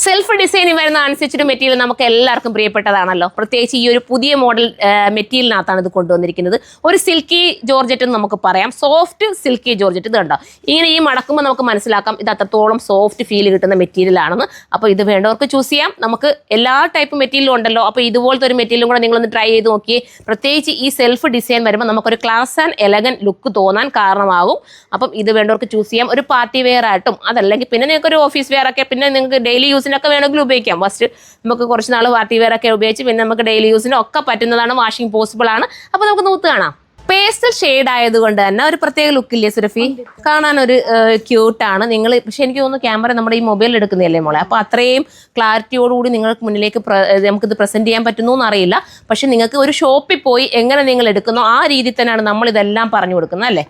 Self designing വരുന്ന അനുസരിച്ചൊരു material നമുക്ക് എല്ലാവർക്കും പ്രിയപ്പെട്ടതാണല്ലോ. പ്രത്യേകിച്ച് ഈ ഒരു പുതിയ മോഡൽ മെറ്റീരിയലിനകത്താണ് ഇത് കൊണ്ടുവന്നിരിക്കുന്നത്. ഒരു സിൽക്കി ജോർജറ്റ് എന്ന് നമുക്ക് പറയാം, സോഫ്റ്റ് സിൽക്കി ജോർജറ്റ്. ഇത് കണ്ടോ, ഇങ്ങനെ ഈ മടക്കുമ്പോൾ നമുക്ക് മനസ്സിലാക്കാം ഇത് അത്രത്തോളം സോഫ്റ്റ് ഫീൽ കിട്ടുന്ന മെറ്റീരിയൽ ആണെന്ന്. അപ്പോൾ ഇത് വേണ്ടവർക്ക് ചൂസ് ചെയ്യാം. നമുക്ക് എല്ലാ ടൈപ്പ് മെറ്റീരിയലും ഉണ്ടല്ലോ. അപ്പോൾ ഇതുപോലത്തെ ഒരു മെറ്റീരിയലും കൂടെ നിങ്ങളൊന്ന് ട്രൈ ചെയ്ത് നോക്കിയേ. പ്രത്യേകിച്ച് ഈ സെൽഫ് ഡിസൈൻ വരുമ്പോൾ നമുക്കൊരു ക്ലാസ് ആൻഡ് എലഗൻ ലുക്ക് തോന്നാൻ കാരണമാകും. അപ്പം ഇത് വേണ്ടവർക്ക് ചൂസ് ചെയ്യാം. ഒരു പാർട്ടി വെയർ ആയിട്ടും അതല്ലെങ്കിൽ പിന്നെ നിങ്ങൾക്ക് ഒരു ഓഫീസ് വെയർ ഒക്കെ, പിന്നെ നിങ്ങൾക്ക് ഡെയിലി യൂസിനൊക്കെ വേണമെങ്കിൽ ഉപയോഗിക്കാം. ഫസ്റ്റ് നമുക്ക് കുറച്ച് നാൾ പാർട്ടി വെയർ ഒക്കെ ഉപയോഗിച്ച് പിന്നെ നമുക്ക് ഡെയിലി യൂസിനും ഒക്കെ പറ്റുന്നതാണ്. വാഷിംഗ് പോസിബിൾ ആണ്. അപ്പോൾ നമുക്ക് നൂത്ത് കാണാം. പേസ്റ്റൽ ഷെയ്ഡ് ആയതുകൊണ്ട് തന്നെ ഒരു പ്രത്യേക ലുക്കില്ലേ സുരഫി, കാണാൻ ഒരു ക്യൂട്ടാണ്. നിങ്ങൾ പക്ഷെ എനിക്ക് തോന്നുന്നു ക്യാമറ നമ്മുടെ ഈ മൊബൈലിൽ എടുക്കുന്നതല്ലേ മോളെ, അപ്പോൾ അത്രയും ക്ലാരിറ്റിയോടുകൂടി നിങ്ങൾക്ക് മുന്നിലേക്ക് നമുക്കിത് പ്രസന്റ് ചെയ്യാൻ പറ്റുന്നു എന്നറിയില്ല. പക്ഷെ നിങ്ങൾക്ക് ഒരു ഷോപ്പിൽ പോയി എങ്ങനെ നിങ്ങൾ എടുക്കുന്നോ ആ രീതിയിൽ തന്നെയാണ് നമ്മൾ ഇതെല്ലാം പറഞ്ഞു കൊടുക്കുന്നത് അല്ലേ.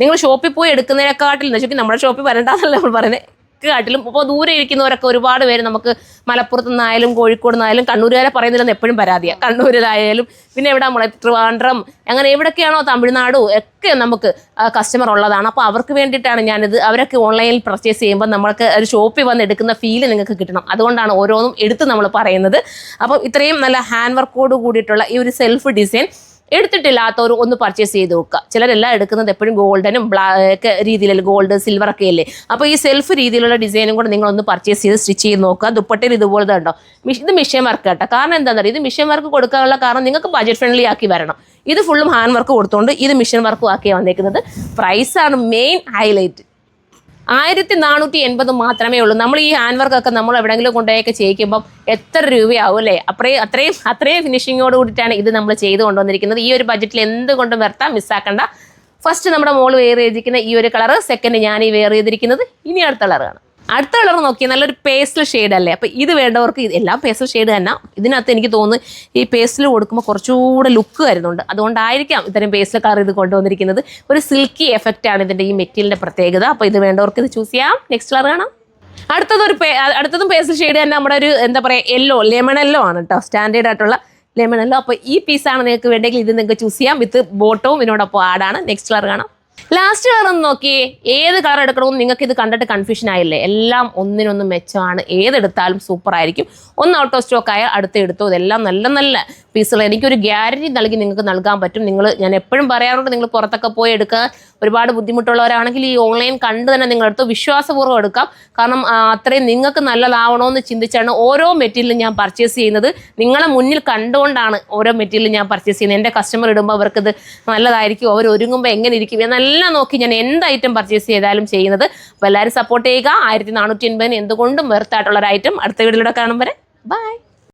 നിങ്ങൾ ഷോപ്പിൽ പോയി എടുക്കുന്നതിനെക്കാട്ടിൽ ശരിക്കും നമ്മുടെ ഷോപ്പിൽ വരണ്ടെന്നല്ല നമ്മൾ പറയുന്നത്, കാട്ടിലും. അപ്പോൾ ദൂരെ ഇരിക്കുന്നവരൊക്കെ ഒരുപാട് പേര് നമുക്ക് മലപ്പുറത്ത് നിന്നായാലും കോഴിക്കോട് നിന്നായാലും കണ്ണൂരുകാരെ പറയുന്നില്ലെന്ന് എപ്പോഴും പരാതിയാണ്. കണ്ണൂരിലായാലും പിന്നെ എവിടെ നമ്മളെ ട്രിവാൻഡ്രം അങ്ങനെ എവിടെയൊക്കെയാണോ തമിഴ്നാടും ഒക്കെ നമുക്ക് കസ്റ്റമർ ഉള്ളതാണ്. അപ്പോൾ അവർക്ക് വേണ്ടിയിട്ടാണ് ഞാനിത്. അവരൊക്കെ ഓൺലൈനിൽ പർച്ചേസ് ചെയ്യുമ്പോൾ നമ്മൾക്ക് ഒരു ഷോപ്പിൽ വന്ന് എടുക്കുന്ന ഫീല് നിങ്ങൾക്ക് കിട്ടണം. അതുകൊണ്ടാണ് ഓരോന്നും എടുത്ത് നമ്മൾ പറയുന്നത്. അപ്പോൾ ഇത്രയും നല്ല ഹാൻഡ് വർക്കോട് കൂടിയിട്ടുള്ള ഈ ഒരു സെൽഫ് ഡിസൈൻ എടുത്തിട്ടില്ലാത്തവർ ഒന്ന് പർച്ചേസ് ചെയ്ത് നോക്കുക. ചിലരെല്ലാം എടുക്കുന്നത് എപ്പോഴും ഗോൾഡനും ബ്ലാക്ക് രീതിയിലല്ലേ, ഗോൾഡ് സിൽവർ ഒക്കെ അല്ലേ. അപ്പോൾ ഈ സെൽഫ് രീതിയിലുള്ള ഡിസൈനും കൂടെ നിങ്ങളൊന്ന് പർച്ചേസ് ചെയ്ത് സ്റ്റിച്ച് ചെയ്ത് നോക്കുക. ദുപ്പട്ടയിൽ ഇതുപോലത്തെ ഉണ്ടോ, ഇത് മിഷൻ വർക്ക് കേട്ടോ. കാരണം എന്താണെന്ന് അറിയാം, ഇത് മിഷൻ വർക്ക് കൊടുക്കാനുള്ള കാരണം നിങ്ങൾക്ക് ബഡ്ജറ്റ് ഫ്രണ്ട്ലി ആക്കി വരണം. ഇത് ഫുള്ളും ഹാൻഡ് വർക്ക് കൊടുത്തുകൊണ്ട് ഇത് മിഷൻ വർക്കും ആക്കിയാണ് വന്നേക്കുന്നത്. പ്രൈസാണ് മെയിൻ ഹൈലൈറ്റ്. 1480 മാത്രമേ ഉള്ളൂ. നമ്മൾ ഈ ഹാൻഡ് വർക്കൊക്കെ നമ്മൾ എവിടെയെങ്കിലും കൊണ്ടുപോയൊക്കെ ചെയ്യിക്കുമ്പം എത്ര രൂപയാവും അല്ലേ. അത്രയും ഫിനിഷിങ്ങോട് കൂടിയിട്ടാണ് ഇത് നമ്മൾ ചെയ്ത് കൊണ്ടുവന്നിരിക്കുന്നത്. ഈ ഒരു ബഡ്ജറ്റിൽ എന്തുകൊണ്ടും വരുത്താം, മിസ്സാക്കണ്ട. ഫസ്റ്റ് നമ്മുടെ മോള് വെയർ ചെയ്തിരിക്കുന്ന ഈ ഒരു കളറ്, സെക്കൻഡ് ഞാൻ ഈ വെയർ ചെയ്തിരിക്കുന്നത്. ഇനി അടുത്ത കളറാണ്. അടുത്ത കളർ നോക്കിയാൽ നല്ലൊരു പേസ്റ്റൽ ഷെയ്ഡ് അല്ലേ. അപ്പോൾ ഇത് വേണ്ടവർക്ക് എല്ലാം പേസ്റ്റൽ ഷെയ്ഡ് തന്നെ. ഇതിനകത്ത് എനിക്ക് തോന്നുന്നു ഈ പേസ്റ്റൽ കൊടുക്കുമ്പോൾ കുറച്ചുകൂടെ ലുക്ക് വരുന്നുണ്ട്. അതുകൊണ്ടായിരിക്കാം ഇത്തരം പേസ്റ്റൽ കളർ ഇത് കൊണ്ടുവന്നിരിക്കുന്നത്. ഒരു സിൽക്കി എഫക്റ്റാണ് ഇതിൻ്റെ ഈ മെറ്റീരിയലിൻ്റെ പ്രത്യേകത. അപ്പോൾ ഇത് വേണ്ടവർക്ക് ഇത് ചൂസ് ചെയ്യാം. നെക്സ്റ്റ് കളർ കാണാം. അടുത്തതും പേസ്റ്റൽ ഷെയ്ഡ് തന്നെ. നമ്മുടെ ഒരു എന്താ പറയുക, യെല്ലോ, ലെമൺ യെല്ലോ ആണ് കേട്ടോ, സ്റ്റാൻഡേർഡ് ആയിട്ടുള്ള ലെമൺ യെല്ലോ. അപ്പോൾ ഈ പീസാണ് നിങ്ങൾക്ക് വേണ്ടെങ്കിൽ ഇത് നിങ്ങൾക്ക് ചൂസ് ചെയ്യാം. വിത്ത് ബോട്ടവും ഇതിനോടൊപ്പം ആഡാണ്. നെക്സ്റ്റ് കളർ കാണാം. ലാസ്റ്റ് കളർ ഒന്ന് നോക്കിയേ. ഏത് കളർ എടുക്കണമെന്ന് നിങ്ങൾക്ക് ഇത് കണ്ടിട്ട് കൺഫ്യൂഷൻ ആയില്ലേ. എല്ലാം ഒന്നിനൊന്ന് മെച്ചമാണ്. ഏതെടുത്താലും സൂപ്പർ ആയിരിക്കും. ഒന്ന് ഔട്ട് ഓഫ് സ്റ്റോക്ക് ആയാൽ അടുത്ത് എടുത്തോ. ഇതെല്ലാം നല്ല നല്ല പീസുകൾ എനിക്കൊരു ഗ്യാരണ്ടി നൽകി നിങ്ങൾക്ക് നൽകാൻ പറ്റും. ഞാൻ എപ്പോഴും പറയാറുണ്ട്, നിങ്ങൾ പുറത്തൊക്കെ പോയി എടുക്കുക. ഒരുപാട് ബുദ്ധിമുട്ടുള്ളവരാണെങ്കിൽ ഈ ഓൺലൈൻ കണ്ട് തന്നെ നിങ്ങളെടുത്ത് വിശ്വാസപൂർവ്വം എടുക്കാം. കാരണം അത്രയും നിങ്ങൾക്ക് നല്ലതാവണമെന്ന് ചിന്തിച്ചാണ് ഓരോ മെറ്റീരിയലും ഞാൻ പർച്ചേസ് ചെയ്യുന്നത്. നിങ്ങളെ മുന്നിൽ കണ്ടുകൊണ്ടാണ് ഓരോ മെറ്റീരിയലും ഞാൻ പർച്ചേസ് ചെയ്യുന്നത്. എൻ്റെ കസ്റ്റമർ ഇടുമ്പോൾ അവർക്കിത് നല്ലതായിരിക്കും, അവർ ഒരുങ്ങുമ്പോൾ എങ്ങനെ ഇരിക്കും എന്നെല്ലാം നോക്കി ഞാൻ എന്ത് ഐറ്റം പർച്ചേസ് ചെയ്താലും ചെയ്യുന്നത്. അപ്പോൾ എല്ലാവരും സപ്പോർട്ട് ചെയ്യുക. 1480 എന്തുകൊണ്ടും വെർത്തായിട്ടുള്ള ഒരു ഐറ്റം. അടുത്ത വീഡിയോയിലൂടെ കാണും വരെ ബൈ.